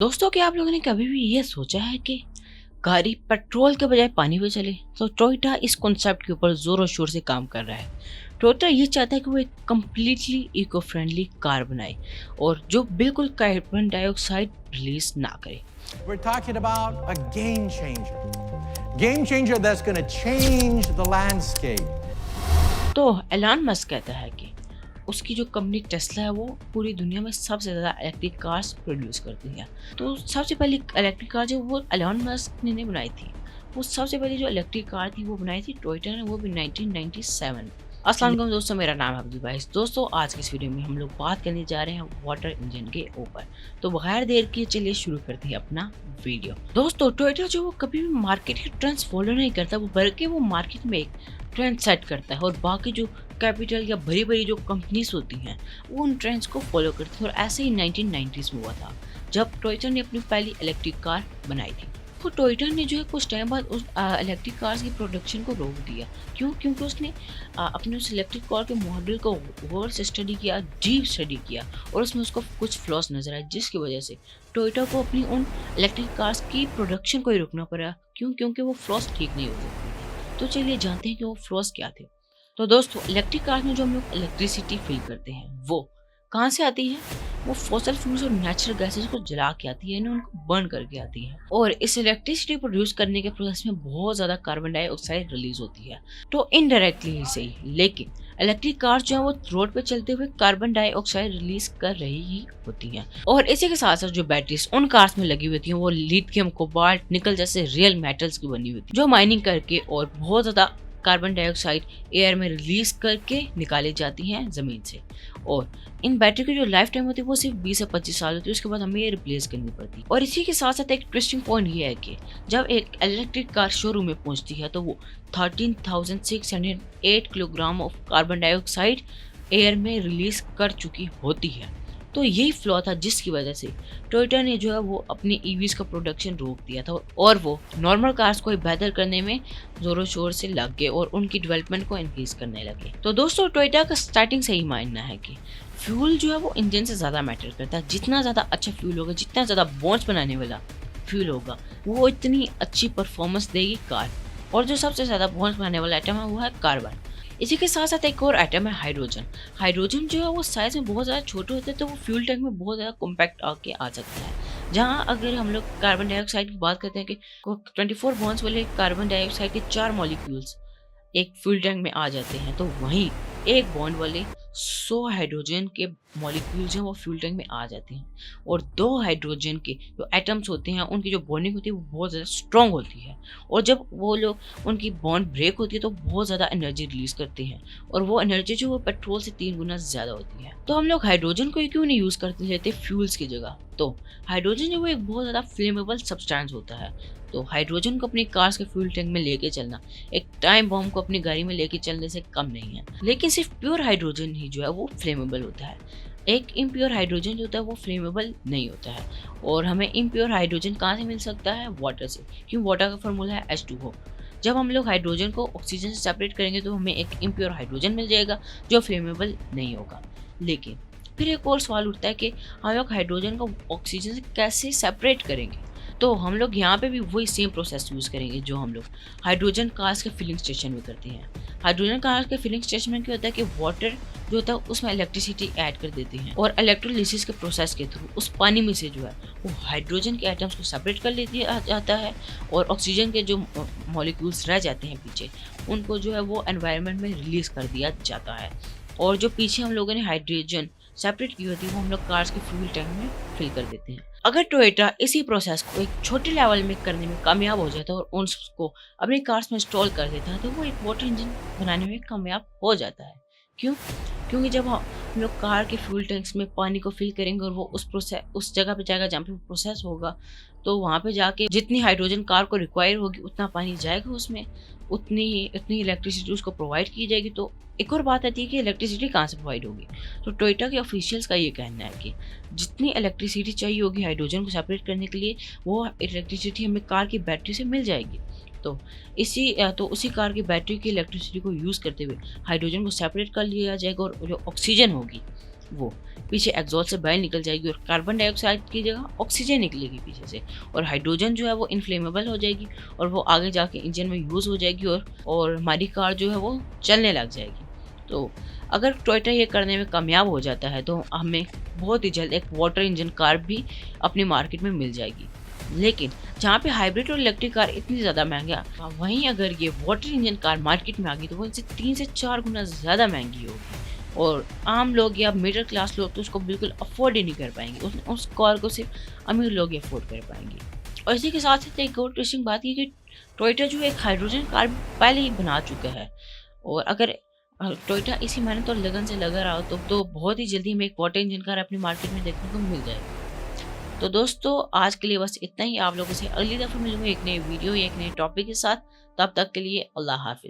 दोस्तों, क्या आप लोगों ने कभी भी ये सोचा है कि गाड़ी पेट्रोल के बजाय पानी पे चले? तो टोयोटा इस कॉन्सेप्ट के ऊपर जोरों शोर से काम कर रहा है। टोयोटा ये चाहता है कि वो एक कम्प्लीटली इको फ्रेंडली कार बनाए और जो बिल्कुल कार्बन डाइऑक्साइड रिलीज ना करे। We're talking about a game changer. Game changer that's going to change the landscape. तो एलन मस्क कहता है कि उसकी जो कंपनी टेस्ला है वो पूरी दुनिया में सबसे ज़्यादा इलेक्ट्रिक कार्स प्रोड्यूस करती है। तो सबसे पहली इलेक्ट्रिक कार जो वो एलन मस्क ने बनाई थी, वो सबसे पहली जो इलेक्ट्रिक कार थी वो बनाई थी टोयोटा ने, वो भी 1997। अस्सलाम वालेकुम दोस्तों, मेरा नाम है अब्दुल भाई। दोस्तों, आज की इस वीडियो में हम लोग बात करने जा रहे हैं वाटर इंजन के ऊपर। तो बगैर देर के चलिए शुरू करते हैं अपना वीडियो। दोस्तों, टोयोटा जो वो कभी भी मार्केट के ट्रेंड्स फॉलो नहीं करता, वो बल्कि वो मार्केट में एक ट्रेंड सेट करता है और बाकी जो कैपिटल या बड़ी बड़ी जो कंपनीज होती हैं वो उन ट्रेंड्स को फॉलो करती हैं। और ऐसे ही 1990s में हुआ था जब टोयोटा ने अपनी पहली इलेक्ट्रिक कार बनाई थी। तो टोयोटा ने जो है कुछ टाइम बाद उस इलेक्ट्रिक कार्स की प्रोडक्शन को रोक दिया। क्यों? क्योंकि उसने अपने उस इलेक्ट्रिक कार के मॉडल को गौर से स्टडी किया, डीप स्टडी किया और उसमें उसको कुछ फ्लॉस नजर आए, जिसकी वजह से टोयोटा को अपनी उन इलेक्ट्रिक कार्स की प्रोडक्शन को ही रोकना पड़ा। क्यों? क्योंकि वो फ्लॉस ठीक नहीं होते थे। तो चलिए जानते हैं कि वो फ्लॉस क्या थे। तो दोस्तों, इलेक्ट्रिक कार में जो हम लोग इलेक्ट्रिसिटी फील करते हैं वो कहाँ से आती है? वो फॉसल फ्यूल्स और नेचुरल गैसेस को जला के आती है, उनको बर्न करके आती है। और इस इलेक्ट्रिसिटी प्रोड्यूस करने के प्रोसेस में बहुत ज्यादा कार्बन डाइऑक्साइड रिलीज होती है, तो इनडायरेक्टली ही सही, लेकिन इलेक्ट्रिक कार जो है वो रोड पे चलते हुए कार्बन डाइऑक्साइड रिलीज कर रही ही होती हैं। और इसी के साथ साथ जो बैटरीज उन कार्स में लगी हुई थी वो लिथियम, कोबाल्ट, निकल जैसे रियल मेटल्स की बनी हुई थी, जो माइनिंग करके और बहुत ज्यादा कार्बन डाइऑक्साइड एयर में रिलीज करके निकाली जाती हैं जमीन से। और इन बैटरी की जो लाइफ टाइम होती है वो सिर्फ 20 से 25 साल होती है, उसके बाद हमें ये रिप्लेस करनी पड़ती है। और इसी के साथ साथ एक ट्विस्टिंग पॉइंट ये है कि जब एक इलेक्ट्रिक कार शोरूम में पहुंचती है तो वो 13,608 kilogram of carbon dioxide air में रिलीज कर चुकी होती है। तो यही फ्लॉ था जिसकी वजह से टोयोटा ने जो है वो अपनी ईवीज का प्रोडक्शन रोक दिया था और वो नॉर्मल कार्स को बेहतर करने में जोरों शोर से लग गए और उनकी डेवलपमेंट को इंक्रीज करने लगे। तो दोस्तों, टोयोटा का स्टार्टिंग से ही मानना है कि फ्यूल जो है वो इंजन से ज़्यादा मैटर करता है। जितना ज़्यादा अच्छा फ्यूल होगा, जितना ज़्यादा बॉन्ड्स बनाने वाला फ्यूल होगा, वो इतनी अच्छी परफॉर्मेंस देगी कार। और जो सबसे ज़्यादा बॉन्ड्स बनाने वाला आइटम है वो है कार्बन। इसी के साथ साथ एक और आइटम है हाइड्रोजन। हाइड्रोजन जो है वो साइज में बहुत ज़्यादा छोटे होते हैं, तो वो फ्यूल टैंक में बहुत ज़्यादा कॉम्पैक्ट आके आ सकता है। जहाँ अगर हम लोग कार्बन डाइऑक्साइड की बात करते हैं कि 24 बॉन्ड्स वाले कार्बन डाइऑक्साइड के 4 मॉलिक्यूल्स एक फ्यूल टैंक में आ जाते हैं, तो वहीं एक बॉन्ड वाले 100 हाइड्रोजन के मॉलिक्यूल्स हैं वो फ्यूल टैंक में आ जाते हैं। और 2 हाइड्रोजन के जो एटम्स होते हैं उनकी जो बॉन्डिंग होती है वो बहुत ज़्यादा स्ट्रॉन्ग होती है। और जब वो लोग उनकी बॉन्ड ब्रेक होती है तो बहुत ज़्यादा एनर्जी रिलीज करते हैं, और वो एनर्जी जो वो पेट्रोल से 3 गुना ज़्यादा होती है। तो हम लोग हाइड्रोजन को क्यों नहीं यूज़ करते लेते फ्यूल्स की जगह? तो हाइड्रोजन जो वो एक बहुत ज़्यादा फ्लेमेबल सब्सटेंस होता है। तो हाइड्रोजन को अपनी कार्स के फ्यूल टैंक में लेके चलना एक टाइम बॉम्ब को अपनी गाड़ी में लेके चलने से कम नहीं है। लेकिन सिर्फ प्योर हाइड्रोजन ही जो है वो फ्लेमेबल होता है। एक इम्प्योर हाइड्रोजन जो होता है वो फ्लेमेबल नहीं होता है। और हमें इम्प्योर हाइड्रोजन कहाँ से मिल सकता है? वाटर से, क्योंकि वाटर का फॉर्मूला है H2O। जब हम लोग हाइड्रोजन को ऑक्सीजन से सेपरेट करेंगे तो हमें एक इम्प्योर हाइड्रोजन मिल जाएगा जो फ्लेमेबल नहीं होगा। लेकिन फिर एक और सवाल उठता है कि हम लोग हाइड्रोजन को ऑक्सीजन से कैसे सेपरेट करेंगे? तो हम लोग यहाँ पे भी वही सेम प्रोसेस यूज़ करेंगे जो हम लोग हाइड्रोजन कार्स के फिलिंग स्टेशन में करते हैं। हाइड्रोजन कार्स के फिलिंग स्टेशन में क्या होता है कि वाटर जो होता है उसमें इलेक्ट्रिसिटी ऐड कर देते हैं और इलेक्ट्रोलिसिस के प्रोसेस के थ्रू उस पानी में से जो है वो हाइड्रोजन के आइटम्स को सेपरेट कर लिया जाता है और ऑक्सीजन के जो मॉलिक्यूल्स रह जाते हैं पीछे उनको जो है वो एनवायरनमेंट में रिलीज कर दिया जाता है। और जो पीछे हम लोगों ने हाइड्रोजन सेपरेट की होती है वो हम लोग कार्स के फ्यूल टैंक में फिल कर देते हैं। अगर टोयोटा इसी प्रोसेस को एक छोटे लेवल में करने में कामयाब हो जाता है और उसको अपनी कार्स में इंस्टॉल कर देता है तो वो एक वाटर इंजन बनाने में कामयाब हो जाता है। क्यों? क्योंकि जब हम लोग कार के फ्यूल टैंक्स में पानी को फिल करेंगे और वो उस जगह पे जाएगा जहाँ पे वो प्रोसेस होगा, तो वहाँ पे जाके जितनी हाइड्रोजन कार को रिक्वायर होगी उतना पानी जाएगा उसमें, उतनी इलेक्ट्रिसिटी उसको प्रोवाइड की जाएगी। तो एक और बात आती है कि इलेक्ट्रिसिटी कहाँ से प्रोवाइड होगी? तो टोयोटा के ऑफिशियल्स का ये कहना है कि जितनी इलेक्ट्रिसिटी चाहिए होगी हाइड्रोजन को सेपरेट करने के लिए वो इलेक्ट्रिसिटी हमें कार की बैटरी से मिल जाएगी। तो उसी कार की बैटरी की इलेक्ट्रिसिटी को यूज़ करते हुए हाइड्रोजन को सेपरेट कर लिया जाएगा और जो ऑक्सीजन होगी वो पीछे एग्जॉस्ट से बाहर निकल जाएगी और कार्बन डाइऑक्साइड की जगह ऑक्सीजन निकलेगी पीछे से, और हाइड्रोजन जो है वो इनफ्लेमेबल हो जाएगी और वो आगे जाके इंजन में यूज़ हो जाएगी और हमारी कार जो है वो चलने लग जाएगी। तो अगर टोयोटा ये करने में कामयाब हो जाता है तो हमें बहुत ही जल्द एक वाटर इंजन कार भी अपनी मार्केट में मिल जाएगी। लेकिन जहाँ पे हाइब्रिड और इलेक्ट्रिक कार इतनी ज़्यादा महंगा, वहीं अगर ये वाटर इंजन कार मार्केट में आ गई तो वो इनसे 3 से 4 गुना ज़्यादा महंगी होगी और आम लोग या मिडिल क्लास लोग तो उसको बिल्कुल अफोर्ड ही नहीं कर पाएंगे। उस कार को सिर्फ अमीर लोग ही अफोर्ड कर पाएंगे। और इसी के साथ साथ एक और इंटरेस्टिंग बात ये कि टोयोटा जो एक हाइड्रोजन कार पहले ही बना चुका है, और अगर टोयोटा इसी मेहनत और लगन से लगा रहा हो तो बहुत ही जल्दी हमें एक वाटर इंजन कार अपनी मार्केट में देखने को मिल जाएगी। तो दोस्तों आज के लिए बस इतना ही। आप लोगों से अगली दफ़ा मिलूंगा एक नई वीडियो या एक नए टॉपिक के साथ। तब तक के लिए अल्लाह हाफिज।